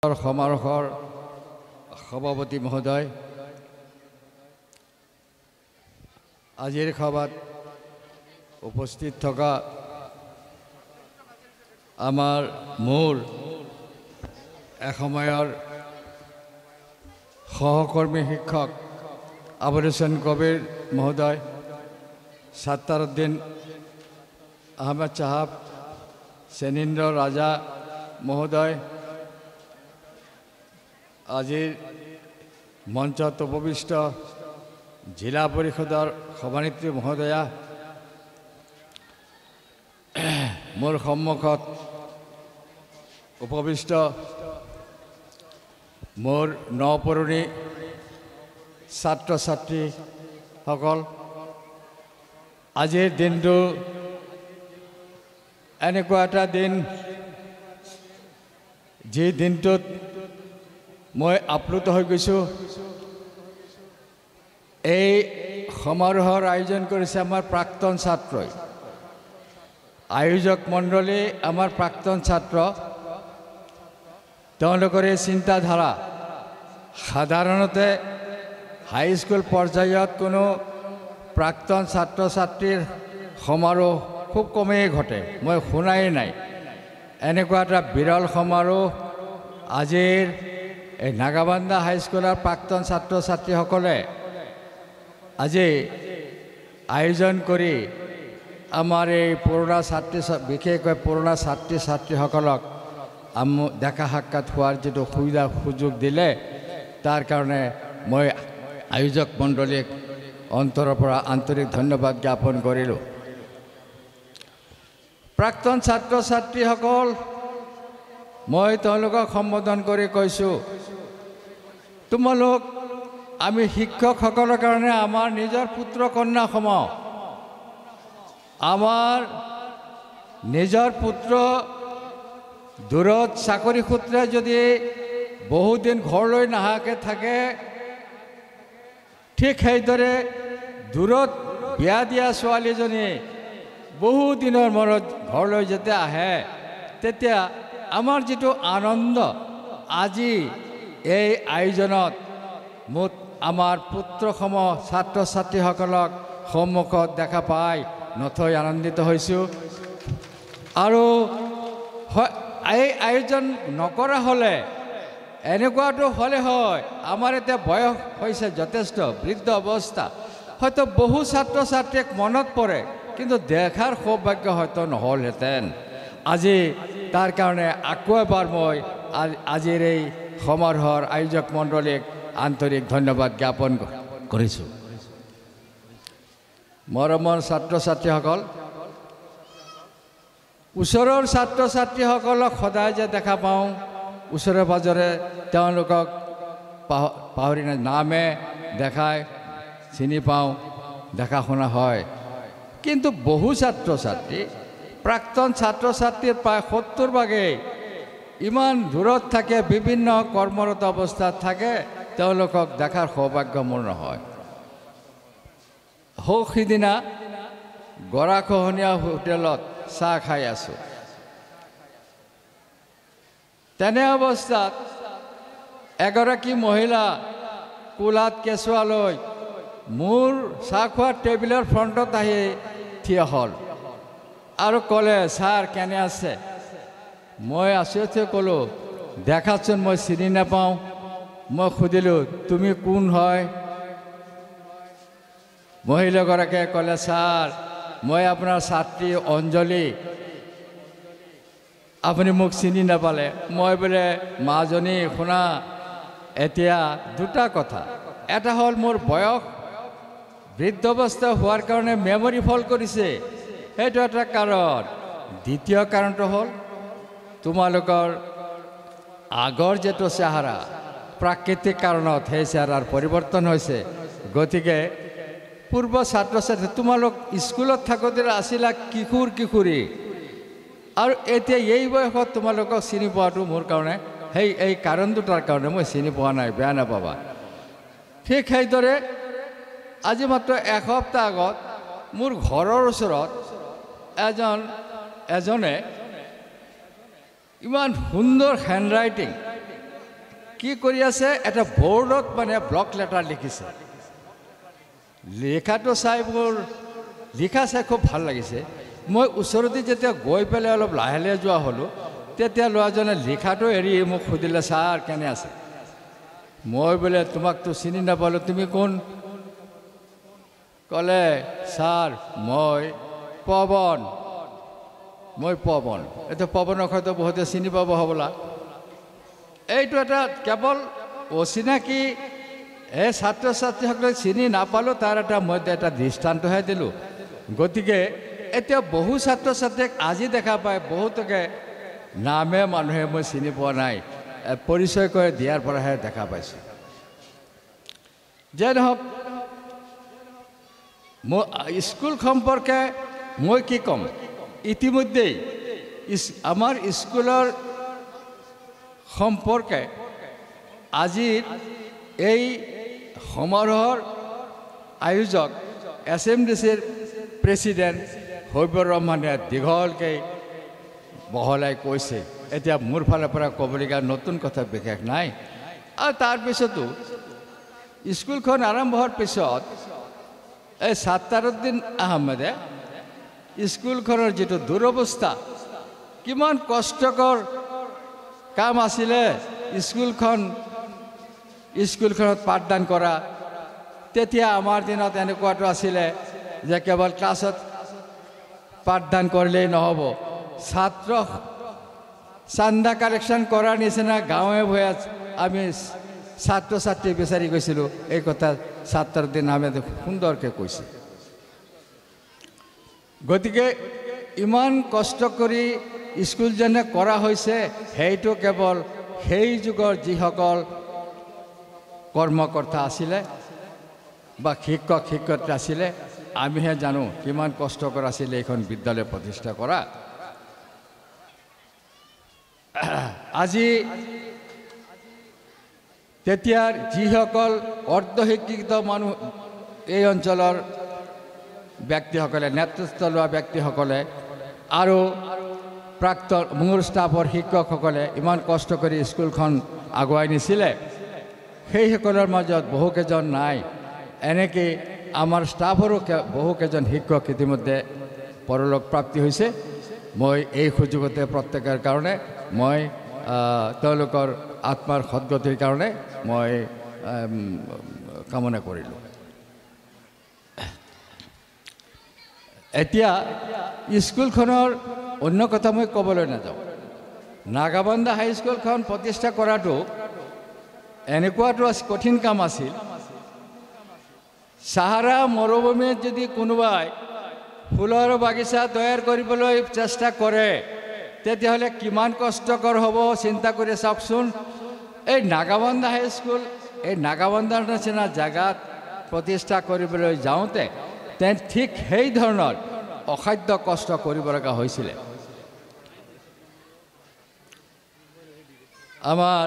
সমাৰোহৰ সভাপতি মহোদয়, আজিৰ সভাত উপস্থিত থকা আমাৰ মোৰ এসময়ৰ সহকৰ্মী শিক্ষক আবুল হোসেন কবিৰ মহোদয়, সাত্তাৰউদ্দিন আহমেদ সাহাব, সেনীন্দ্ৰ ৰাজা মহোদয়, আজিৰ মঞ্চত উপবিষ্ট জিলা পৰিষদৰ সভানেত্ৰী মহোদয়া, মোৰ সন্মুখত উপবিষ্ট মোৰ নপুৰণি ছাত্ৰ ছাত্ৰীসকল, আজিৰ দিনটো এনেকুৱা এটা দিন যি দিনটোত মই আপ্লুত হৈ গৈছোঁ। এই সমাৰোহৰ আয়োজন কৰিছে আমাৰ প্ৰাক্তন ছাত্ৰই, আয়োজক মণ্ডলী আমাৰ প্ৰাক্তন ছাত্ৰ। তেওঁলোকৰ এই চিন্তাধাৰা সাধাৰণতে হাইস্কুল পৰ্যায়ত কোনো প্ৰাক্তন ছাত্ৰ ছাত্ৰীৰ সমাৰোহ খুব কমেই ঘটে, মই শুনাই নাই। এনেকুৱা এটা বিৰল সমাৰোহ আজিৰ এই নাগাবান্ধা হাইস্কুলৰ প্ৰাক্তন ছাত্ৰ ছাত্ৰীসকলে আজি আয়োজন কৰি আমাৰ এই পুৰণা বিশেষকৈ পুৰণা ছাত্ৰী ছাত্ৰীসকলক দেখা সাক্ষাৎ হোৱাৰ যিটো সুযোগ দিলে, তাৰ কাৰণে মই আয়োজক মণ্ডলীক অন্তৰৰ পৰা আন্তৰিক ধন্যবাদ জ্ঞাপন কৰিলোঁ। প্ৰাক্তন ছাত্ৰ ছাত্ৰীসকল, মই তেওঁলোকক সম্বোধন কৰি কৈছোঁ, তোমালোক আমি শিক্ষকসকলৰ কাৰণে আমাৰ নিজৰ পুত্ৰ কন্যা সম। আমাৰ নিজৰ পুত্ৰ দূৰত চাকৰি সূত্ৰে যদি বহুদিন ঘৰলৈ নাহাকৈ থাকে, ঠিক সেইদৰে দূৰত বিয়া দিয়া ছোৱালীজনী বহুদিনৰ মূৰত ঘৰলৈ যেতিয়া আহে, তেতিয়া আমাৰ যিটো আনন্দ, আজি এই আয়োজনত মুঠ আমাৰ পুত্ৰসম ছাত্ৰ ছাত্ৰীসকলক সন্মুখত দেখা পাই নথৈ আনন্দিত হৈছোঁ। আৰু এই আয়োজন নকৰা হ'লে, এনেকুৱাটো হ'লে হয়, আমাৰ এতিয়া বয়স হৈছে যথেষ্ট, বৃদ্ধ অৱস্থা, হয়তো বহু ছাত্ৰ ছাত্ৰীক মনত পৰে, কিন্তু দেখাৰ সৌভাগ্য হয়তো নহ'লহেঁতেন। আজি তাৰ কাৰণে আকৌ এবাৰ মই আজিৰ এই সমাৰোহৰ আয়োজক মণ্ডলীক আন্তৰিক ধন্যবাদ জ্ঞাপন কৰিছোঁ। মৰমৰ ছাত্ৰ ছাত্ৰীসকল, ওচৰৰ ছাত্ৰ ছাত্ৰীসকলক সদায় যে দেখা পাওঁ, ওচৰে পাজৰে তেওঁলোকক পাহৰি নামে দেখাই চিনি পাওঁ, দেখা শুনা হয়। কিন্তু বহু ছাত্ৰ ছাত্ৰী, প্ৰাক্তন ছাত্ৰ ছাত্ৰীৰ প্ৰায় 70% ইমান দূৰত থাকে, বিভিন্ন কৰ্মৰত অৱস্থাত থাকে, তেওঁলোকক দেখাৰ সৌভাগ্য মোৰ নহয়। সিদিনা গৰাখহনীয়া হোটেলত চাহ খাই আছোঁ। তেনে অৱস্থাত এগৰাকী মহিলা কোলাত কেঁচুৱা লৈ মোৰ চাহ খোৱাৰ টেবুলৰ ফ্ৰণ্টত আহি থিয় হ'ল আৰু ক'লে, ছাৰ কেনে আছে? মই আচৰিত ক'লোঁ, দেখাচোন মই চিনি নাপাওঁ। মই সুধিলোঁ, তুমি কোন হয়? মহিলাগৰাকীয়ে ক'লে, ছাৰ মই আপোনাৰ ছাত্ৰী অঞ্জলি, আপুনি মোক চিনি নাপালে। মই বোলে, মাজনী শুনা, এতিয়া দুটা কথা, এটা হ'ল মোৰ বয়স বৃদ্ধ অৱস্থা হোৱাৰ কাৰণে মেমৰি ফল কৰিছে, সেইটো এটা কাৰণ। দ্বিতীয় কাৰণটো হ'ল তোমালোকৰ আগৰ যিটো চেহাৰা, প্ৰাকৃতিক কাৰণত সেই চেহাৰাৰ পৰিৱৰ্তন হৈছে। গতিকে পূৰ্ব ছাত্ৰ ছাত্ৰী, তোমালোক স্কুলত থাকোঁতে আছিলা কিশোৰ কিশোৰী, আৰু এতিয়া এই বয়সত তোমালোকক চিনি পোৱাটো মোৰ কাৰণে এই কাৰণ দুটাৰ কাৰণে মই চিনি পোৱা নাই, বেয়া নাপাবা। ঠিক সেইদৰে আজি মাত্ৰ এসপ্তাহ আগত মোৰ ঘৰৰ ওচৰত এজনে ইমান সুন্দৰ হেণ্ডৰাইটিং, কি কৰি আছে এটা বৰ্ডত মানে ব্লক লেটাৰ লিখিছে লেখাটো চাই মোৰ লিখা চাই খুব ভাল লাগিছে মই ওচৰতে যেতিয়া গৈ পেলাই অলপ লাহে লাহে যোৱা হ'লোঁ তেতিয়া ল'ৰাজনে লিখাটো এৰি মোক সুধিলে ছাৰ কেনে আছে মই বোলে তোমাকতো চিনি নাপালোঁ তুমি কোন ক'লে ছাৰ মই পৱন এইটো পৱনক হয়তো বহুতে চিনি পাব হ'বলা এইটো এটা কেৱল অচিনাকি এই ছাত্ৰ ছাত্ৰীসকলক চিনি নাপালোঁ তাৰ এটা মই এটা দৃষ্টান্তহে দিলোঁ গতিকে এতিয়া বহু ছাত্ৰ ছাত্ৰীক আজি দেখা পায় বহুতকে নামে মানুহে মই চিনি পোৱা নাই পৰিচয় কৰি দিয়াৰ পৰাহে দেখা পাইছোঁ যে নহওক মই স্কুল সম্পৰ্কে মই কি ক'ম ইতিমধ্যেই আমাৰ স্কুলৰ সম্পৰ্কে আজিৰ এই সমাৰোহৰ আয়োজক SMDCৰ প্ৰেছিডেণ্ট হৈবৰ ৰহমানে দীঘলকৈ বহলাই কৈছে এতিয়া মোৰ ফালৰ পৰা ক'বলগীয়া নতুন কথা বিশেষ নাই আৰু তাৰপিছতো স্কুলখন আৰম্ভ হোৱাৰ পিছত এই ছাত্তাৰুদ্দিন আহমেদে স্কুলখনৰ যিটো দুৰৱস্থা কিমান কষ্টকৰ কাম আছিলে স্কুলখনত পাঠদান কৰা তেতিয়া আমাৰ দিনত এনেকুৱাটো আছিলে যে কেৱল ক্লাছত পাঠদান কৰিলেই নহ'ব ছাত্ৰ চান্দা কালেকশ্যন কৰাৰ নিচিনা গাঁৱে ভূঞে আমি ছাত্ৰ ছাত্ৰী বিচাৰি গৈছিলোঁ এই কথা ছাত্ৰদ্দিন আহমেদে সুন্দৰকৈ কৈছে গতিকে ইমান কষ্ট কৰি স্কুল যেনে কৰা হৈছে সেইটো কেৱল সেই যুগৰ যিসকল কৰ্মকৰ্তা আছিলে বা শিক্ষক শিক্ষয়িত্ৰী আছিলে আমিহে জানো কিমান কষ্টকৰ আছিলে এইখন বিদ্যালয় প্ৰতিষ্ঠা কৰা আজি তেতিয়াৰ যিসকল অৰ্ধশিক্ষিত মানুহ এই অঞ্চলৰ ব্যক্তিসকলে নেতৃত্ব লোৱা ব্যক্তিসকলে আৰু প্ৰাক্তন মোৰ ষ্টাফৰ শিক্ষকসকলে ইমান কষ্ট কৰি স্কুলখন আগুৱাই নিছিলে সেইসকলৰ মাজত বহুকেইজন নাই এনেকৈ আমাৰ ষ্টাফৰো বহুকেইজন শিক্ষক ইতিমধ্যে পৰলোক প্ৰাপ্তি হৈছে মই এই সুযোগতে প্ৰত্যেকৰ কাৰণে মই তেওঁলোকৰ আত্মাৰ সদ্গতিৰ কাৰণে মই কামনা কৰিলোঁ এতিয়া স্কুলখনৰ অন্য কথা মই ক'বলৈ নাযাওঁ নাগাবন্ধা হাইস্কুলখন প্ৰতিষ্ঠা কৰাটো এনেকুৱাটো কঠিন কাম আছিল সাহাৰা মৰুভূমিত যদি কোনোবাই ফুলৰ বাগিচা তৈয়াৰ কৰিবলৈ চেষ্টা কৰে তেতিয়াহ'লে কিমান কষ্টকৰ হ'ব চিন্তা কৰি চাওকচোন এই নাগাবন্ধা হাইস্কুল এই নাগাবন্ধাৰ নিচিনা জেগাত প্ৰতিষ্ঠা কৰিবলৈ যাওঁতে ঠিক সেই ধৰণৰ অসাধ্য কষ্ট কৰিব লগা হৈছিলে আমাৰ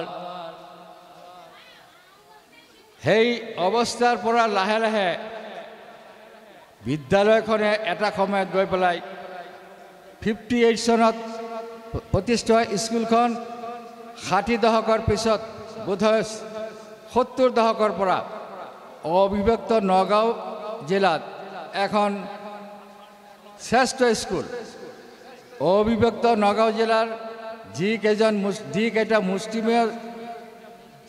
সেই অৱস্থাৰ পৰা লাহে লাহে বিদ্যালয়খনে এটা সময়ত গৈ পেলাই 58 চনত প্ৰতিষ্ঠা স্কুলখন 60 দশকৰ পিছত বোধহয় 70 দশকৰ পৰা অবিভক্ত নগাঁও জিলাত এখন শ্ৰেষ্ঠ স্কুল অবিভক্ত নগাঁও জিলাৰ যিকেইটা মুষ্টিমেয়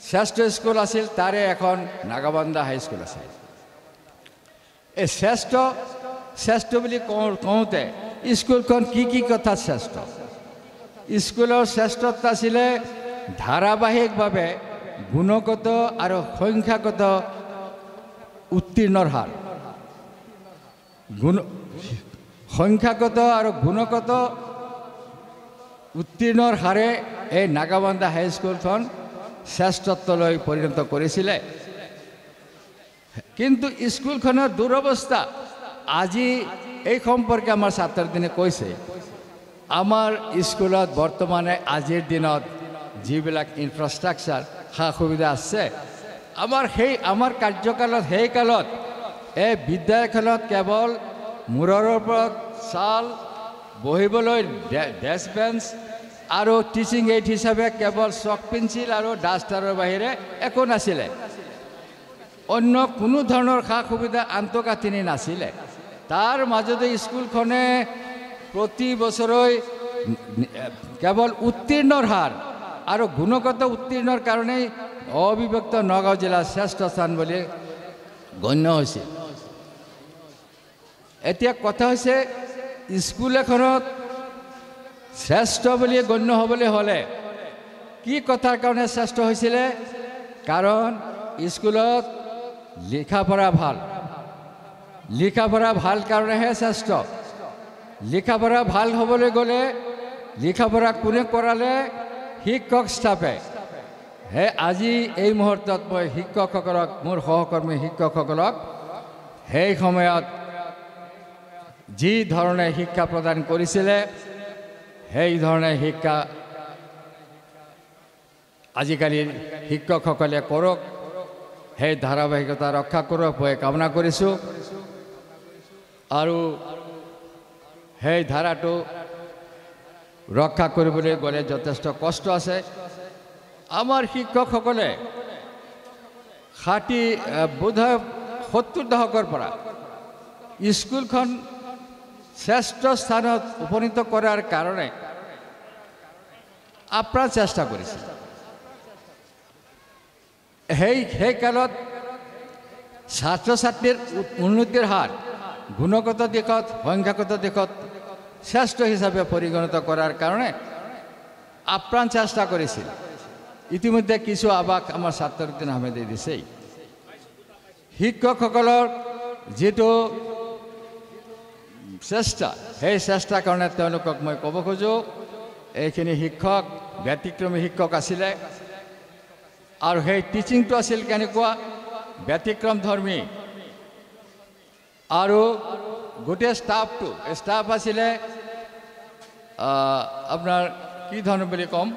শ্ৰেষ্ঠ স্কুল আছিল তাৰে এখন নাগাবন্ধা হাইস্কুল আছিল এই শ্ৰেষ্ঠ বুলি কওঁতে স্কুলখন কি কথা শ্ৰেষ্ঠ স্কুলৰ শ্ৰেষ্ঠতা আছিলে ধাৰাবাহিকভাৱে গুণগত আৰু সংখ্যাগত উত্তীৰ্ণৰ হাৰ সংখ্যাগত আৰু গুণগত উত্তীৰ্ণৰ হাৰে এই নাগাবন্ধা হাইস্কুলখন শ্ৰেষ্ঠত্বলৈ পৰিণত কৰিছিলে কিন্তু স্কুলখনৰ দুৰৱস্থা আজি এই সম্পৰ্কে আমাৰ ছাত্ৰজনে কৈছে আমাৰ স্কুলত বৰ্তমানে আজিৰ দিনত যিবিলাক ইনফ্ৰাষ্ট্ৰাকচাৰ সা সুবিধা আছে আমাৰ কাৰ্যকালত সেই কালত এই বিদ্যালয়খনত কেৱল মূৰৰ ওপৰত চাল বহিবলৈ ডেস্ক বেঞ্চ আৰু টিচিং এইড হিচাপে কেৱল চক পেঞ্চিল আৰু ডাষ্টাৰৰ বাহিৰে একো নাছিলে অন্য কোনো ধৰণৰ সা সুবিধা আন্তঃগাঁথনি নাছিলে তাৰ মাজতে স্কুলখনে প্ৰতি বছৰই কেৱল উত্তীৰ্ণৰ হাৰ আৰু গুণগত উত্তীৰ্ণৰ কাৰণেই অবিভক্ত নগাঁও জিলাৰ শ্ৰেষ্ঠ স্থান বুলি গণ্য হৈছিল এতিয়া কথা হৈছে স্কুল এখনত শ্ৰেষ্ঠ বুলি গণ্য হ'বলৈ হ'লে কি কথাৰ কাৰণে শ্ৰেষ্ঠ হৈছিলে কাৰণ স্কুলত লিখা পঢ়া ভাল কাৰণেহে শ্ৰেষ্ঠ লিখা পঢ়া ভাল হ'বলৈ গ'লে লিখা পঢ়া কোনে কৰালে শিক্ষক ষ্টাফে হে আজি এই মুহূৰ্তত মই শিক্ষকসকলক মোৰ সহকৰ্মী শিক্ষকসকলক সেই সময়ত যি ধৰণে শিক্ষা প্ৰদান কৰিছিলে সেই ধৰণে শিক্ষা আজিকালিৰ শিক্ষকসকলে কৰক সেই ধাৰাবাহিকতা ৰক্ষা কৰক মই কামনা কৰিছোঁ আৰু সেই ধাৰাটো ৰক্ষা কৰিবলৈ গ'লে যথেষ্ট কষ্ট আছে আমাৰ শিক্ষকসকলে বোধহয় 70 দশকৰ পৰা স্কুলখন শ্ৰেষ্ঠ স্থানত উপনীত কৰাৰ কাৰণে আপ্ৰাণ চেষ্টা কৰিছে সেই কালত ছাত্ৰ ছাত্ৰীৰ উন্নতিৰ হাৰ গুণগত দিশত সংখ্যাগত দিশত শ্ৰেষ্ঠ হিচাপে পৰিগণিত কৰাৰ কাৰণে আপ্ৰাণ চেষ্টা কৰিছিল ইতিমধ্যে কিছু আবাস আমাৰ ছাত্ৰদ্দিন আহমেদে দিছেই শিক্ষকসকলৰ যেটো চেষ্টা সেই চেষ্টাৰ কাৰণে তেওঁলোকক মই ক'ব খোজোঁ এইখিনি শিক্ষক ব্যতিক্ৰমী শিক্ষক আছিলে আৰু সেই টিচিংটো আছিল কেনেকুৱা ব্যতিক্ৰম ধৰ্মী আৰু গোটেই ষ্টাফ আছিলে আপোনাৰ কি ধৰণৰ বুলি ক'ম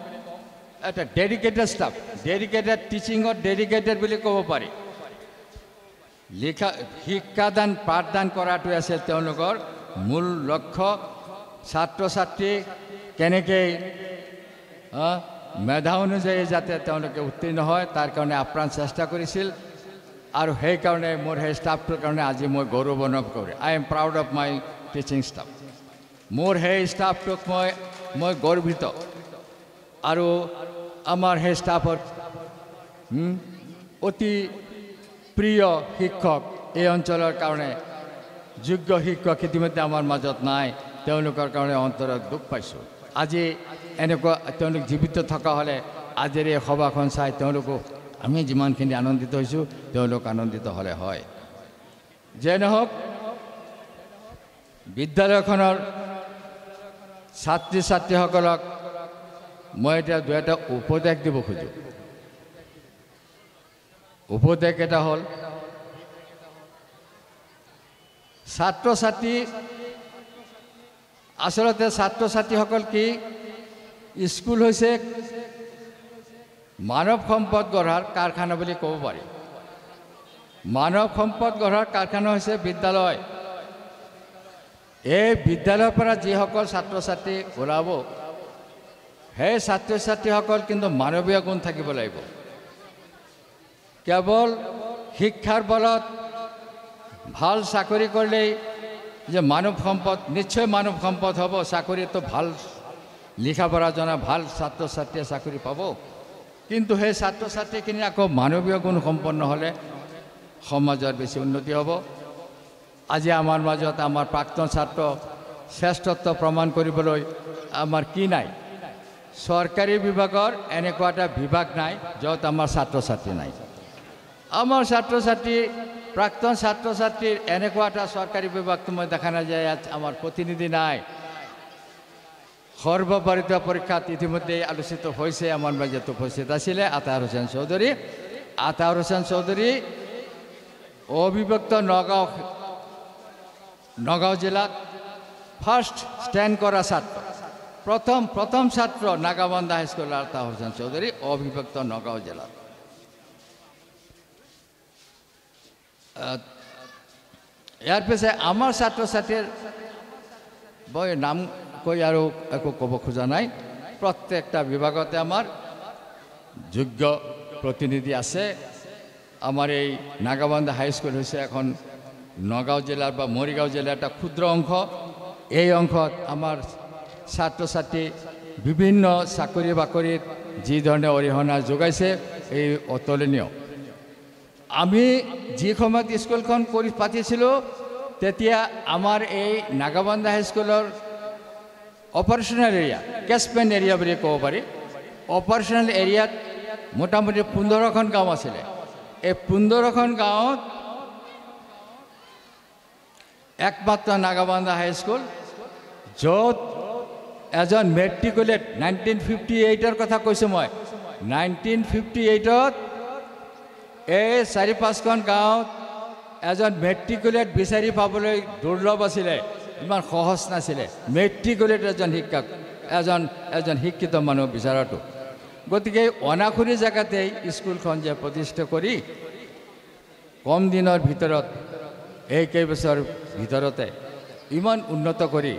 এটা ডেডিকেটেড ষ্টাফ ডেডিকেটেড টিচিঙত ডেডিকেটেড বুলি ক'ব পাৰি শিক্ষাদান পাঠদান কৰাটোৱে আছিল তেওঁলোকৰ মূল লক্ষ্য ছাত্ৰ ছাত্ৰী কেনেকৈ মেধা অনুযায়ী যাতে তেওঁলোকে উত্তীৰ্ণ হয় তাৰ কাৰণে আপ্ৰাণ চেষ্টা কৰিছিল আৰু সেইকাৰণে মোৰ সেই ষ্টাফটোৰ কাৰণে আজি মই গৌৰৱ অনুভৱ কৰোঁ I am proud of my teaching staff মোৰ সেই ষ্টাফটোক মই গৰ্বিত আৰু আমাৰ সেই ষ্টাফত অতি প্ৰিয় শিক্ষক এই অঞ্চলৰ কাৰণে যোগ্য শিক্ষক ইতিমধ্যে আমাৰ মাজত নাই তেওঁলোকৰ কাৰণে অন্তৰত দুখ পাইছোঁ আজি এনেকুৱা তেওঁলোক জীৱিত থকা হ'লে আজিৰ এই সভাখন চাই তেওঁলোকো আমি যিমানখিনি আনন্দিত হৈছোঁ তেওঁলোক আনন্দিত হ'লে হয় যে নহওক বিদ্যালয়খনৰ ছাত্ৰী ছাত্ৰীসকলক মই এতিয়া দুটা উপদেশ দিব খোজোঁ উপদেশ এটা হ'ল ছাত্ৰ ছাত্ৰী আসলতে ছাত্ৰ ছাত্ৰীসকল কি স্কুল হৈছে মানৱ সম্পদ গঢ়াৰ কাৰখানা বুলি ক'ব পাৰি মানৱ সম্পদ গঢ়াৰ কাৰখানা হৈছে বিদ্যালয় এই বিদ্যালয়ৰ পৰা যিসকল ছাত্ৰ ছাত্ৰী ওলাব সেই ছাত্ৰ ছাত্ৰীসকল কিন্তু মানৱীয় গুণ থাকিব লাগিব কেৱল শিক্ষাৰ বলত ভাল চাকৰি কৰিলেই যে মানৱ সম্পদ নিশ্চয় মানৱ সম্পদ হ'ব চাকৰিটো ভাল লিখা পঢ়া জনা ভাল ছাত্ৰ ছাত্ৰীয়ে চাকৰি পাব কিন্তু সেই ছাত্ৰ ছাত্ৰীখিনি আকৌ মানৱীয় গুণ সম্পন্ন হ'লে সমাজৰ বেছি উন্নতি হ'ব আজি আমাৰ মাজত আমাৰ প্ৰাক্তন ছাত্ৰ শ্ৰেষ্ঠত্ব প্ৰমাণ কৰিবলৈ আমাৰ কি নাই চৰকাৰী বিভাগৰ এনেকুৱা এটা বিভাগ নাই য'ত আমাৰ ছাত্ৰ ছাত্ৰী নাই আমাৰ ছাত্ৰ ছাত্ৰী প্ৰাক্তন ছাত্ৰ ছাত্ৰীৰ এনেকুৱা এটা চৰকাৰী বিভাগটো মই দেখা নাযায় ইয়াত আমাৰ প্ৰতিনিধি নাই সৰ্বভাৰতীয় পৰীক্ষাত ইতিমধ্যে আলোচিত হৈছে আমাৰ মাজত উপস্থিত আছিলে আতাউৰ হোসেন চৌধুৰী অবিভক্ত নগাঁও জিলাত ফাৰ্ষ্ট ষ্টেণ্ড কৰা ছাত্ৰ প্ৰথম ছাত্ৰ নাগাবন্ধা হাইস্কুলৰ আতাউৰ হোসেন চৌধুৰী অবিভক্ত নগাঁও জিলাত ইয়াৰ পিছে আমাৰ ছাত্ৰ ছাত্ৰীৰ মই নাম কৈ আৰু একো ক'ব খোজা নাই প্ৰত্যেকটা বিভাগতে আমাৰ যোগ্য প্ৰতিনিধি আছে। আমাৰ এই নাগাবান্ধা হাইস্কুল হৈছে এখন নগাঁও জিলাৰ বা মৰিগাঁও জিলাৰ এটা ক্ষুদ্ৰ অংশ। এই অংশত আমাৰ ছাত্ৰ ছাত্ৰী বিভিন্ন চাকৰি বাকৰিত যি ধৰণে অৰিহণা যোগাইছে এই অতুলনীয়। আমি যি সময়ত স্কুলখন কৰি পাতিছিলোঁ তেতিয়া আমাৰ এই নাগাবান্ধা হাইস্কুলৰ অপাৰেশ্যনেল এৰিয়া, কেচমেণ্ট এৰিয়া বুলি ক'ব পাৰি, অপাৰেশ্যনেল এৰিয়াত মোটামুটি 15খন গাঁও আছিলে। এই 15খন গাঁৱত একমাত্ৰ নাগাবান্ধা হাইস্কুল, য'ত এজন মেট্ৰিকুলেট 1958ৰ কথা কৈছোঁ মই। 1958ত এই 4-5খন গাঁৱত এজন মেট্ৰিকুলেট বিচাৰি পাবলৈ দুৰ্লভ আছিলে, ইমান সহজ নাছিলে মেট্ৰিকুলেট এজন শিক্ষিত মানুহ বিচৰাটো। গতিকে অনাখুৰি জেগাতেই স্কুলখন যে প্ৰতিষ্ঠা কৰি কম দিনৰ ভিতৰত এই কেইবছৰ ভিতৰতে ইমান উন্নত কৰি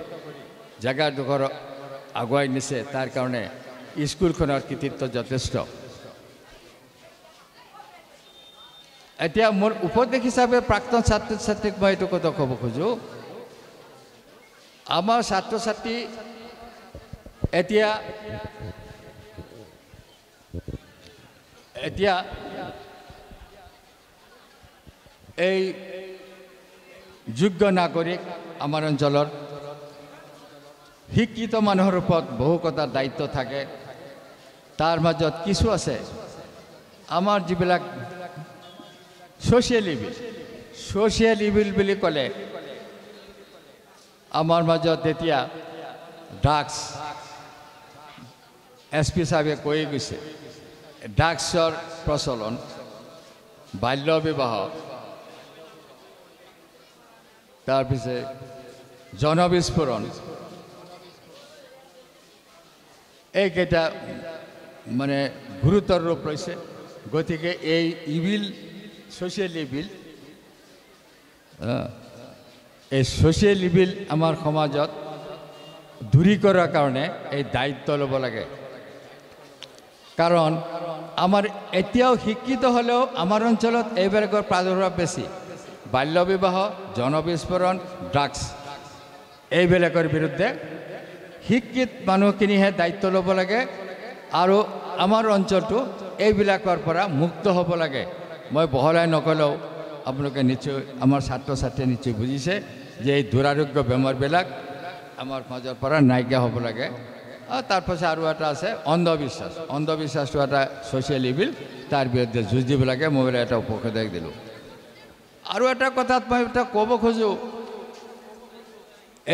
জেগাডোখৰ আগুৱাই নিছে, তাৰ কাৰণে স্কুলখনৰ কৃতিত্ব যথেষ্ট। এতিয়া মোৰ উপদেশ হিচাপে প্ৰাক্তন ছাত্ৰ ছাত্ৰীক মই এইটো কথা ক'ব খোজোঁ, আমাৰ ছাত্ৰ ছাত্ৰী এতিয়া এই যোগ্য নাগৰিক আমাৰ অঞ্চলৰ শিক্ষিত মানুহৰ ওপৰত বহু কথা দায়িত্ব থাকে। তাৰ মাজত কিছু আছে আমাৰ যিবিলাক ছ'চিয়েল ইভিল বুলি ক'লে আমাৰ মাজত এতিয়া ড্ৰাগছ, SP চাহাবে কৈ গৈছে, ড্ৰাগছৰ প্ৰচলন, বাল্য বিবাহ, তাৰপিছত জনবিস্ফোৰণ, এইকেইটা মানে গুৰুতৰ ৰূপ লৈছে। গতিকে এই ছ'চিয়েল ইভিল আমাৰ সমাজত দূৰী কৰাৰ কাৰণে এই দায়িত্ব ল'ব লাগে। কাৰণ আমাৰ এতিয়াও শিক্ষিত হ'লেও আমাৰ অঞ্চলত এইবিলাকৰ প্ৰাদুৰ্ভাৱ বেছি। বাল্য বিবাহ, জনবিস্ফোৰণ, ড্ৰাগছ, এইবিলাকৰ বিৰুদ্ধে শিক্ষিত মানুহখিনিহে দায়িত্ব ল'ব লাগে আৰু আমাৰ অঞ্চলটো এইবিলাকৰ পৰা মুক্ত হ'ব লাগে। মই বহলাই নক'লেও আপোনালোকে নিশ্চয়, আমাৰ ছাত্ৰ ছাত্ৰীয়ে নিশ্চয় বুজিছে যে এই দুৰাৰোগ্য বেমাৰবিলাক আমাৰ মাজৰ পৰা নাইকিয়া হ'ব লাগে। আৰু তাৰপাছত আৰু এটা আছে অন্ধবিশ্বাসটো এটা ছ'চিয়েল ইভিল, তাৰ বিৰুদ্ধে যুঁজ দিব লাগে। মই এটা উপদেশ দিলোঁ। আৰু এটা কথাত মই এটা ক'ব খোজোঁ,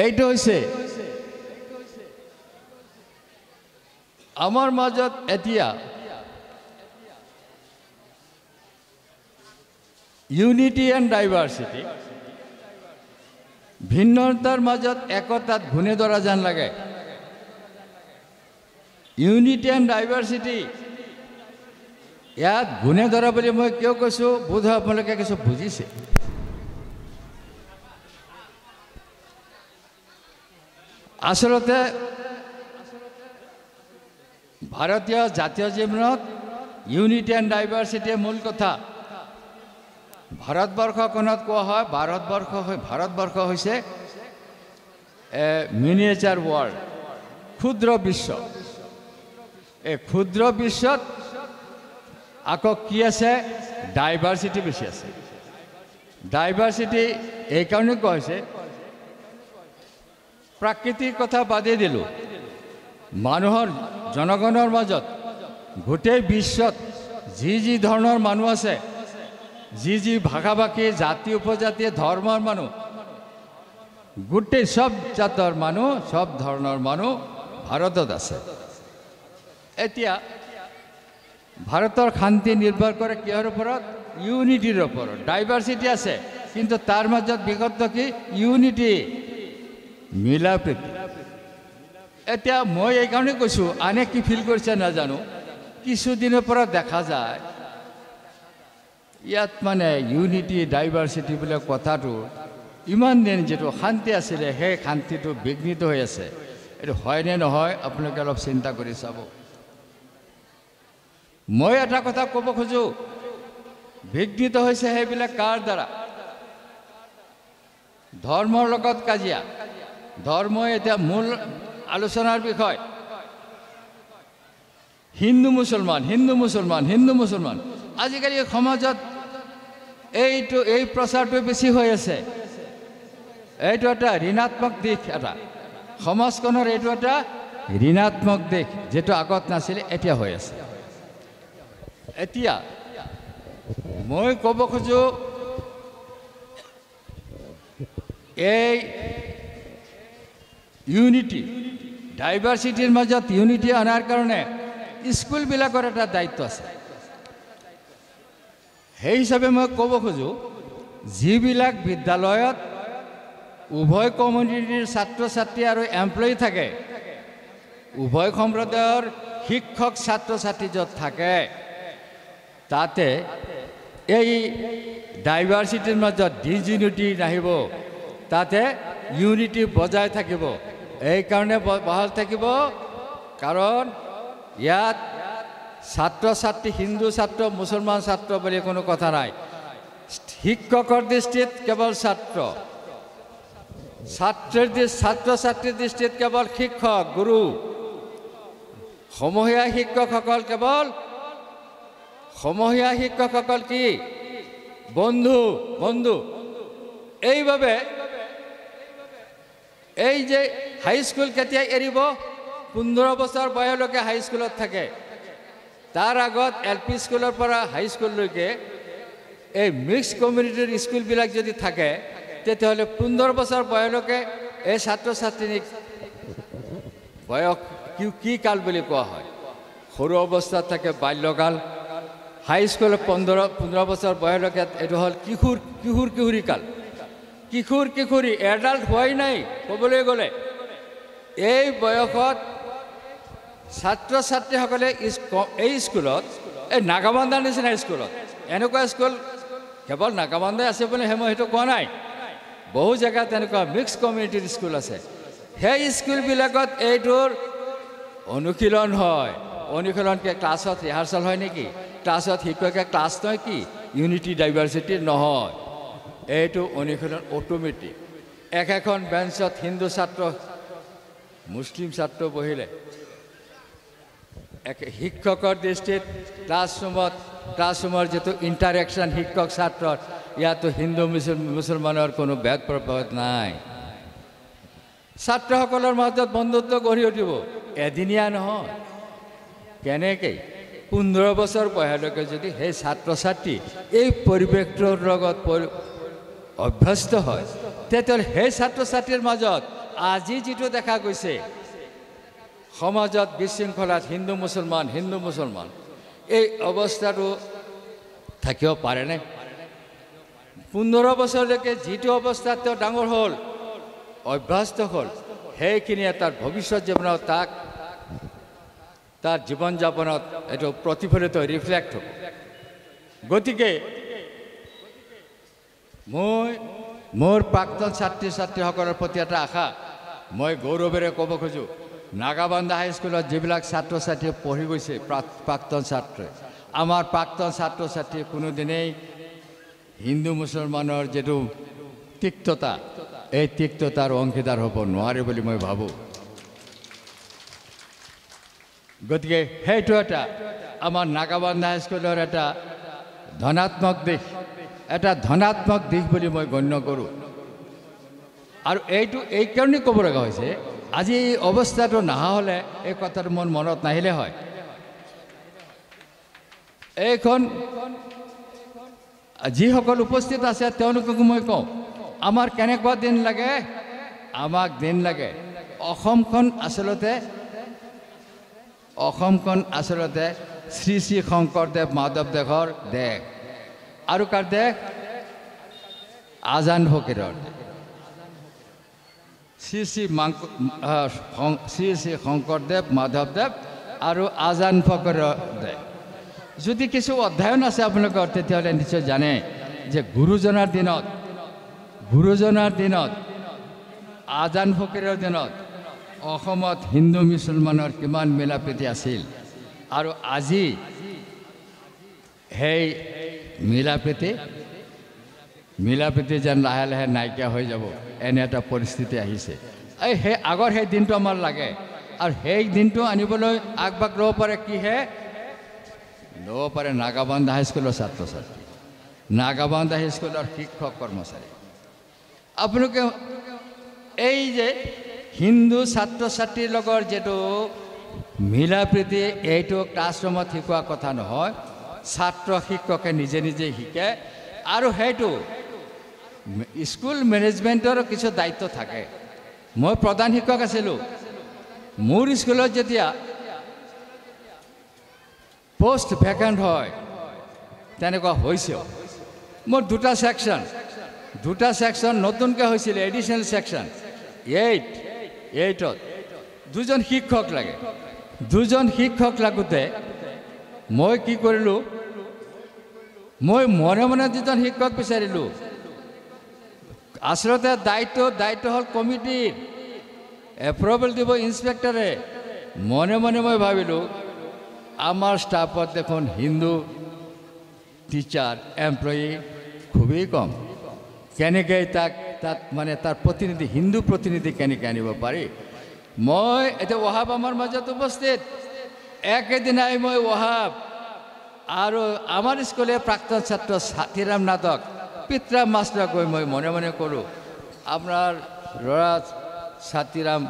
এইটো হৈছে আমাৰ মাজত এতিয়া ইউনিটি এণ্ড ডাইভাৰ্চিটি, ভিন্নতাৰ মাজত একতাত ঘূণে ধৰা যেন লাগে। ইউনিটি এণ্ড ডাইভাৰ্চিটি ইয়াত ঘূণে ধৰা বুলি মই কিয় কৈছোঁ, বোধহয় আপোনালোকে কিছু বুজিছে। আচলতে ভাৰতীয় জাতীয় জীৱনত ইউনিটি এণ্ড ডাইভাৰ্চিটিয়ে মূল কথা। ভাৰতবৰ্ষখনত কোৱা হয় ভাৰতবৰ্ষ হৈছে মিনিয়েচাৰ ৱৰ্ল্ড, ক্ষুদ্ৰ বিশ্ব। এই ক্ষুদ্ৰ বিশ্বত আকৌ কি আছে, ডাইভাৰ্চিটি বেছি আছে। ডাইভাৰ্চিটি এইকাৰণে কোৱা হৈছে, প্ৰাকৃতিক কথা বাদেই দিলোঁ, মানুহৰ জনগণৰ মাজত গোটেই বিশ্বত যি ধৰণৰ মানুহ আছে, যি ভাষা ভাষী, জাতি উপজাতি, ধৰ্মৰ মানুহ, গোটেই সব জাতৰ মানুহ, সব ধৰণৰ মানুহ ভাৰতত আছে। এতিয়া ভাৰতৰ শান্তি নিৰ্ভৰ কৰে কিহৰ ওপৰত? ইউনিটিৰ ওপৰত। ডাইভাৰ্চিটি আছে কিন্তু তাৰ মাজত বিগত কি? ইউনিটি, মিলা প্ৰীতি। এতিয়া মই এইকাৰণে কৈছোঁ, আনে কি ফিল কৰিছে নাজানো, কিছুদিনৰ পৰা দেখা যায় ইয়াত মানে ইউনিটি ডাইভাৰ্চিটি বোলা কথাটো ইমান দিন যিটো শান্তি আছিলে সেই শান্তিটো বিঘ্নিত হৈ আছে। এইটো হয়নে নহয় আপোনালোকে অলপ চিন্তা কৰি চাব। মই এটা কথা ক'ব খোজোঁ, বিঘ্নিত হৈছে সেইবিলাক কাৰ দ্বাৰা? ধৰ্মৰ লগত কাজিয়া। ধৰ্মই এতিয়া মূল আলোচনাৰ বিষয়। হিন্দু মুছলমান, হিন্দু মুছলমান, হিন্দু মুছলমান। আজিকালি সমাজত এই প্ৰচাৰটো বেছি হৈ আছে। এইটো এটা ঋণাত্মক দিশ, এটা সমাজখনৰ এইটো এটা ঋণাত্মক দিশ, যেটো আগত নাছিল, এতিয়া হৈ আছে। এতিয়া মই ক'ব খোজোঁ, এই ইউনিটি, ডাইভাৰ্চিটিৰ মাজত ইউনিটি অনাৰ কাৰণে স্কুলবিলাকৰ এটা দায়িত্ব আছে। সেই হিচাপে মই ক'ব খোজোঁ, যিবিলাক বিদ্যালয়ত উভয় কমিউনিটিৰ ছাত্ৰ ছাত্ৰী আৰু এমপ্লয়ী থাকে, উভয় সম্প্ৰদায়ৰ শিক্ষক ছাত্ৰ ছাত্ৰী য'ত থাকে, তাতে এই ডাইভাৰ্চিটিৰ মাজত ডিসইউনিটি নাহিব, তাতে ইউনিটি বজাই থাকিব। এইকাৰণে বহাল থাকিব, কাৰণ ইয়াত ছাত্ৰ ছাত্ৰী হিন্দু ছাত্ৰ মুছলমান ছাত্ৰ বুলি কোনো কথা নাই। শিক্ষকৰ দৃষ্টিত কেৱল ছাত্ৰ, ছাত্ৰ ছাত্ৰীৰ দৃষ্টিত কেৱল শিক্ষক গুৰু, সমূহীয়া শিক্ষকসকল কেৱল সমূহীয়া শিক্ষকসকল কি বন্ধু বন্ধু। এইভাবে এই যে হাইস্কুল কেতিয়া এৰিব? 15 বছৰ বয়সলৈকে হাইস্কুলত থাকে। তাৰ আগত LP স্কুলৰ পৰা হাইস্কুললৈকে এই মিক্স কমিউনিটিৰ স্কুলবিলাক যদি থাকে, তেতিয়াহ'লে 15 বছৰ বয়সলৈকে এই ছাত্ৰ ছাত্ৰীক বয়স কি কাল বুলি কোৱা হয়? সৰু অৱস্থাত থাকে বাল্যকাল। হাইস্কুলত 15 বছৰ বয়সলৈকে এইটো হ'ল কিশোৰী কাল। কিশোৰী এডাল্ট হোৱাই নাই ক'বলৈ গ'লে। এই বয়সত ছাত্ৰ ছাত্ৰীসকলে এই স্কুলত, এই নাগাবান্ধাৰ নিচিনা স্কুলত, এনেকুৱা স্কুল কেৱল নাগাবান্ধাই আছে বুলি মই সেইটো কোৱা নাই, বহু জেগাত এনেকুৱা মিক্স কমিউনিটিৰ স্কুল আছে। সেই স্কুলবিলাকত এইটোৰ অনুশীলন হয়। অনুশীলনকে ক্লাছত ৰিহাৰ্চেল হয় নেকি? ক্লাছত শিক্ষকে ক্লাছ নহয় কি? ইউনিটি ডাইভাৰ্চিটিৰ নহয়, এইটো অনুশীলন অট'মেটিক। এখন বেঞ্চত হিন্দু ছাত্ৰ মুছলিম ছাত্ৰ বহিলে, শিক্ষকৰ দৃষ্টিত ক্লাছৰুমৰ যিটো ইণ্টাৰেকশ্যন শিক্ষক ছাত্ৰৰ, ইয়াতো হিন্দু মুছলমানৰ কোনো ভেদ প্ৰভেদ নাই। ছাত্ৰসকলৰ মাজত বন্ধুত্ব গঢ়ি উঠিব, এদিনীয়া নহয়। কেনেকৈ? 15 বছৰ বয়সলৈকে যদি সেই ছাত্ৰ ছাত্ৰী এই পৰিৱেশটোৰ লগত অভ্যস্ত হয়, তেতিয়াহ'লে সেই ছাত্ৰ ছাত্ৰীৰ মাজত আজি যিটো দেখা গৈছে সমাজত বিশৃংখলাত হিন্দু মুছলমান এই অৱস্থাটো থাকিব পাৰেনে? 15 বছৰলৈকে যিটো অৱস্থাত তেওঁ ডাঙৰ হ'ল, অভ্যস্ত হ'ল, সেইখিনিয়ে তাৰ ভৱিষ্যত জীৱনত তাৰ জীৱন যাপনত এইটো প্ৰতিফলিত ৰিফ্লেক্ট হ'ব। গতিকে মই মোৰ প্ৰাক্তন ছাত্ৰী ছাত্ৰীসকলৰ প্ৰতি এটা আশা মই গৌৰৱেৰে ক'ব খোজোঁ, নাগাবান্ধা হাইস্কুলত যিবিলাক ছাত্ৰ ছাত্ৰী পঢ়ি গৈছে, প্ৰাক্তন ছাত্ৰী, আমাৰ প্ৰাক্তন ছাত্ৰ ছাত্ৰী কোনোদিনেই হিন্দু মুছলমানৰ যিটো তিক্ততা, এই তিক্ততাৰ অংশীদাৰ হ'ব নোৱাৰে বুলি মই ভাবোঁ। গতিকে সেইটো এটা আমাৰ নাগাবান্ধা হাইস্কুলৰ এটা ধনাত্মক দিশ বুলি মই গণ্য কৰোঁ। আৰু এইটো এইকাৰণেই ক'ব লগা হৈছে, আজি এই অৱস্থাটো নহা হ'লে এই কথাটো মোৰ মনত নাহিলে হয়। এইখন যিসকল উপস্থিত আছে তেওঁলোককো মই কওঁ, আমাৰ কেনেকুৱা দিন লাগে? আমাক দিন লাগে অসমখন আচলতে শ্ৰী শ্ৰী শংকৰদেৱ মাধৱদেৱৰ দেশ। আৰু কাৰ দেশ? আজান ফকীৰৰ। শ্ৰী শ্ৰী শংকৰদেৱ মাধৱদেৱ আৰু আজান ফকীৰৰ দেশ। যদি কিছু অধ্যয়ন আছে আপোনালোকৰ, তেতিয়াহ'লে নিশ্চয় জানে যে গুৰুজনাৰ দিনত আজান ফকীৰৰ দিনত অসমত হিন্দু মুছলমানৰ কিমান মিলা প্ৰীতি আছিল আৰু আজি সেই মিলা প্ৰীতি যেন লাহে লাহে নাইকিয়া হৈ যাব এনে এটা পৰিস্থিতি আহিছে সেই আগৰ সেই দিনটো আমাৰ লাগে আৰু সেই দিনটো আনিবলৈ আগবাগ ল'ব পাৰে কিহে ল'ব পাৰে নাগাবন্ধা হাইস্কুলৰ ছাত্ৰ ছাত্ৰী নাগাবন্ধা হাইস্কুলৰ শিক্ষক কৰ্মচাৰী আপোনালোকে এই যে হিন্দু ছাত্ৰ ছাত্ৰীৰ লগৰ যেটো মিলা প্ৰীতি এইটো ক্লাছৰুমত শিকোৱা কথা নহয় ছাত্ৰ শিক্ষকে নিজে নিজে শিকে আৰু সেইটো স্কুল মেনেজমেণ্টৰ কিছু দায়িত্ব থাকে মই প্ৰধান শিক্ষক আছিলোঁ মোৰ স্কুলত যেতিয়া পোষ্ট ভেকেণ্ট হয় তেনেকুৱা হৈছেও মোৰ দুটা ছেকশ্যন নতুনকৈ হৈছিল এডিশ্যনেল ছেকশ্যন এইটত দুজন শিক্ষক লাগে দুজন শিক্ষক লাগোতে মই কি কৰিলোঁ মই মনে মনে দুজন শিক্ষক বিচাৰিলোঁ আচলতে দায়িত্ব হ'ল কমিটিৰ এপ্ৰুভেল দিব ইন্সপেক্টৰে মনে মনে মই ভাবিলোঁ আমাৰ ষ্টাফত দেখোন হিন্দু টিচাৰ এমপ্লয়ি খুবেই কম কেনেকৈ তাত মানে তাৰ প্ৰতিনিধি হিন্দু প্ৰতিনিধি কেনেকৈ আনিব পাৰি মই এতিয়া ৱাহাব আমাৰ মাজত উপস্থিত একেদিনাই মই ৱাহাব আৰু আমাৰ স্কুলে প্ৰাক্তন ছাত্ৰ ছাতিৰাম নাথক পিতৰা মাষ্টৰক গৈ মই মনে মনে কৰোঁ আপোনাৰ ল'ৰা ছাতিৰাম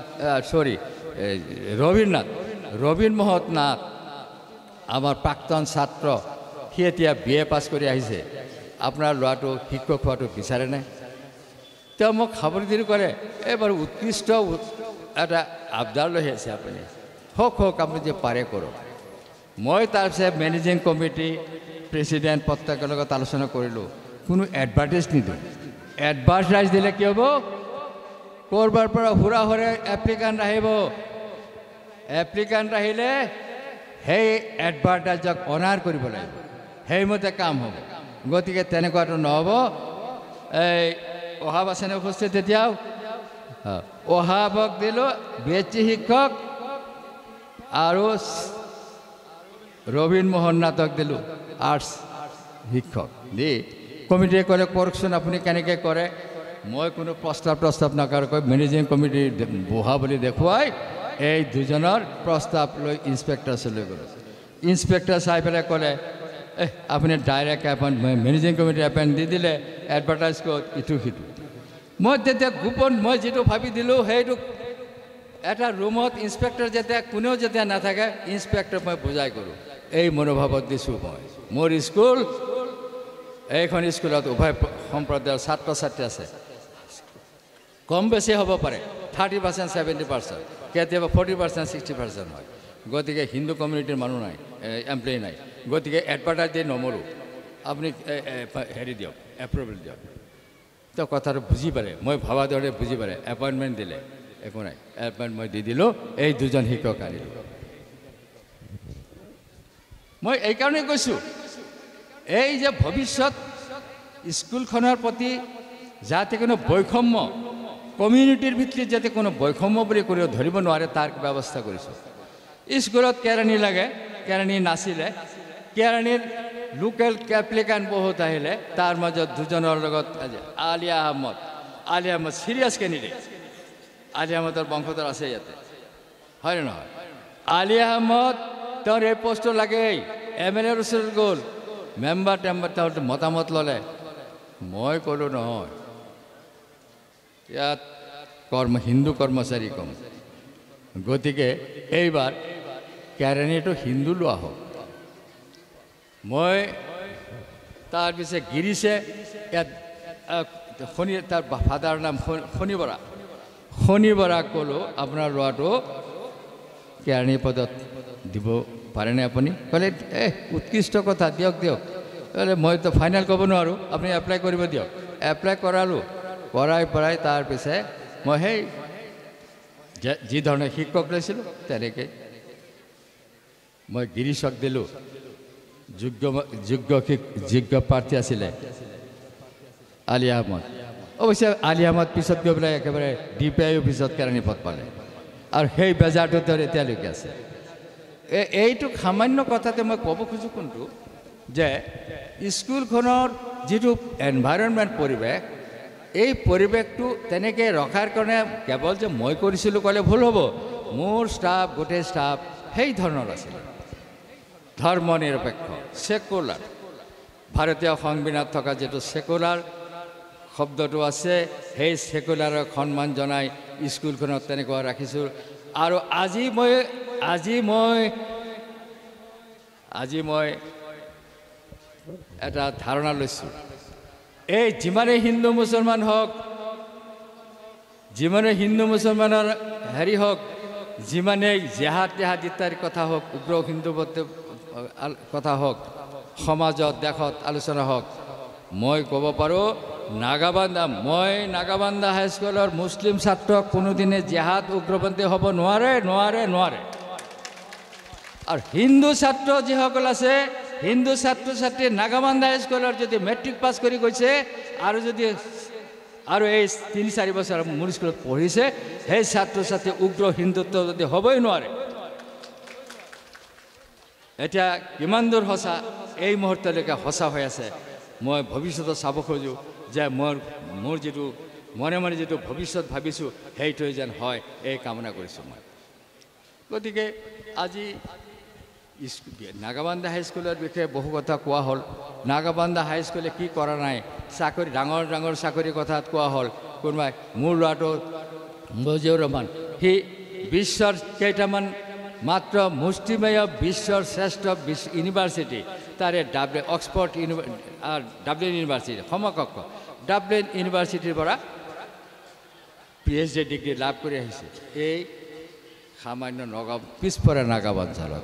ৰবীন মোহন নাথ আমাৰ প্ৰাক্তন ছাত্ৰ সি এতিয়া BA পাছ কৰি আহিছে আপোনাৰ ল'ৰাটো শিক্ষক হোৱাটো বিচাৰে নাই তেওঁ মোক খাবৰদিৰি কৰে এইবাৰ উৎকৃষ্ট এটা আবদাৰ লৈ আছে আপুনি হওক আপুনি যে পাৰে কৰক মই তাৰপিছত মেনেজিং কমিটি প্ৰেচিডেণ্ট প্ৰত্যেকৰ লগত আলোচনা কৰিলোঁ কোনো এডভাৰটাইজ নিদিওঁ এডভাৰটাইজ দিলে কি হ'ব ক'ৰবাৰ পৰা হুৰা এপ্লিকেণ্ট আহিলে সেই এডভাৰটাইজক অনাৰ কৰিব লাগিব সেইমতে কাম হ'ব গতিকে তেনেকুৱাটো নহ'ব এই অহাব আছেনে উপস্থিত এতিয়াও অহাবক দিলোঁ BHC শিক্ষক আৰু ৰবীন মোহন নাথক দিলোঁ আৰ্টছ শিক্ষক দি কমিটিয়ে ক'লে কৰকচোন আপুনি কেনেকৈ কৰে মই কোনো প্ৰস্তাৱ নকৰাকৈ মেনেজিং কমিটি বহা বুলি দেখুৱাই এই দুজনৰ প্ৰস্তাৱ লৈ ইন্সপেক্টৰ লৈ গ'লোঁ ইন্সপেক্টৰ চাই পেলাই ক'লে আপুনি direct appointment managing committee appoint দি দিলে এডভাৰটাইজ ক'ত ইটো সিটো মই তেতিয়া গোপন মই যিটো ভাবি দিলোঁ সেইটো এটা ৰুমত ইন্সপেক্টৰ কোনেও যেতিয়া নাথাকে ইন্সপেক্টৰ মই বুজাই কৰোঁ এই মনোভাৱত দিছোঁ মই মোৰ স্কুল এইখন স্কুলত উভয় সম্প্ৰদায়ৰ ছাত্ৰ ছাত্ৰী আছে কম বেছি হ'ব পাৰে 30% 70% কেতিয়াবা 40% 60% হয় গতিকে হিন্দু কমিউনিটিৰ মানুহ নাই এমপ্লয়ি নাই গতিকে এডভাৰটাইজ দি নমৰোঁ আপুনি হেৰি দিয়ক এপ্ৰুভেল দিয়ক তেওঁ কথাটো বুজি পাৰে মই ভবা দৰে বুজি পাৰে এপইণ্টমেণ্ট দিলে একো নাই এপইণ্টমেণ্ট মই দি দিলোঁ এই দুজন শিক্ষক আনিলোঁ মই এইকাৰণে কৈছোঁ এই যে ভৱিষ্যত স্কুলখনৰ প্ৰতি যাতে কোনো বৈষম্য কমিউনিটিৰ ভিত্তিত যাতে কোনো বৈষম্য বুলি কৰিব ধৰিব নোৱাৰে তাৰ ব্যৱস্থা কৰিছোঁ স্কুলত কেৰাণী লাগে কেৰাণী নাছিলে কেৰাণীৰ লোকেল এপ্লিকেণ্ট বহুত আহিলে তাৰ মাজত দুজনৰ লগত আলিয়া আহমদ চিৰিয়াছ কেণ্ডিডেট আলিয়া আহমদৰ বংশধৰ আছে ইয়াতে হয়নে নহয় আলিয়া আহমদ তেওঁৰ এই পোষ্টটো লাগেই MLA ৰ ওচৰত গ'ল মেম্বাৰ তেওঁৰ মতামত ল'লে মই ক'লোঁ নহয় ইয়াত হিন্দু কৰ্মচাৰী কম গতিকে এইবাৰ কেৰাণীটো হিন্দু লোৱা হওক মই তাৰপিছত গিৰিছে ইয়াত তাৰ ফাদাৰৰ নাম শনি বৰাক ক'লোঁ আপোনাৰ ল'ৰাটো কেৰাণী পদত দিব পাৰেনে আপুনি ক'লে উৎকৃষ্ট কথা দিয়ক ক'লে মইতো ফাইনেল ক'ব নোৱাৰোঁ আপুনি এপ্লাই কৰিব দিয়ক এপ্লাই কৰালোঁ কৰাই তাৰপিছত মই সেই যি ধৰণে শিক্ষক লৈছিলোঁ তেনেকৈ মই গিৰিশক দিলোঁ যোগ্য প্ৰাৰ্থী আছিলে আলিয়া আহমদ অৱশ্যে আলিয়া আহমদ পিছত গৈ পেলাই একেবাৰে DPI অফিচত কেৰাণী পদ পালে আৰু সেই বেজাৰটোৰ দৰে এতিয়ালৈকে আছে। এইটো সামান্য কথাতে মই ক'ব খোজোঁ কোনটো যে স্কুলখনৰ যিটো এনভাইৰনমেণ্ট পৰিৱেশ, এই পৰিৱেশটো তেনেকৈ ৰখাৰ কাৰণে কেৱল যে মই কৰিছিলোঁ ক'লে ভুল হ'ব। মোৰ ষ্টাফ, গোটেই ষ্টাফ সেই ধৰণৰ আছিল, ধৰ্ম নিৰপেক্ষ, ছেকুলাৰ। ভাৰতীয় সংবিধানত থকা যিটো ছেকুলাৰ শব্দটো আছে, সেই ছেকুলাৰক সন্মান জনাই স্কুলখনত তেনেকুৱা ৰাখিছোঁ। আৰু আজি মই এটা ধাৰণা লৈছোঁ, এই যিমানেই হিন্দু মুছলমান হওক, যিমানেই হিন্দু মুছলমানৰ হেৰি হওক, যিমানেই জেহাদ ইত্যাদিৰ কথা হওক, উগ্ৰ হিন্দুত্বৰ কথা হওক, সমাজত দেশত আলোচনা হওক, মই ক'ব পাৰোঁ মই নাগাবান্ধা হাইস্কুলৰ মুছলিম ছাত্ৰক কোনোদিনে জেহাদ উগ্ৰপন্থী হ'ব নোৱাৰে। আৰু হিন্দু ছাত্ৰ যিসকল আছে, হিন্দু ছাত্ৰ ছাত্ৰী নাগাবান্ধা হাইস্কুলৰ যদি মেট্ৰিক পাছ কৰি গৈছে আৰু এই ৩-৪ বছৰ মোৰ স্কুলত পঢ়িছে, সেই ছাত্ৰ ছাত্ৰী উগ্ৰ হিন্দুত্ব যদি হ'বই নোৱাৰে। এতিয়া কিমান দূৰ সঁচা, এই মুহূৰ্তলৈকে সঁচা হৈ আছে। মই ভৱিষ্যতত চাব খোজোঁ যে মোৰ যিটো মনে মনে যিটো ভৱিষ্যত ভাবিছোঁ সেইটোৱে যেন হয়, এই কামনা কৰিছোঁ মই। গতিকে আজি নাগাবান্ধা হাইস্কুলৰ বিষয়ে বহু কথা কোৱা হ'ল। নাগাবান্ধা হাইস্কুলে কি কৰা নাই, চাকৰি, ডাঙৰ ডাঙৰ চাকৰিৰ কথা কোৱা হ'ল। কোনোবাই মোৰ ল'ৰাটো মজিউৰ ৰহমান, সি বিশ্বৰ কেইটামান মাত্ৰ মুষ্টিমেয় বিশ্বৰ শ্ৰেষ্ঠ ইউনিভাৰ্চিটি, তাৰে অক্সফৰ্ড ডাব্লিন ইউনিভাৰ্চিটি সমকক্ষ ডাব্লিন ইউনিভাৰ্চিটিৰ পৰা PhD ডিগ্ৰী লাভ কৰি আহিছে এই সামান্য পিছপৰা নাগাবাঞ্চলত।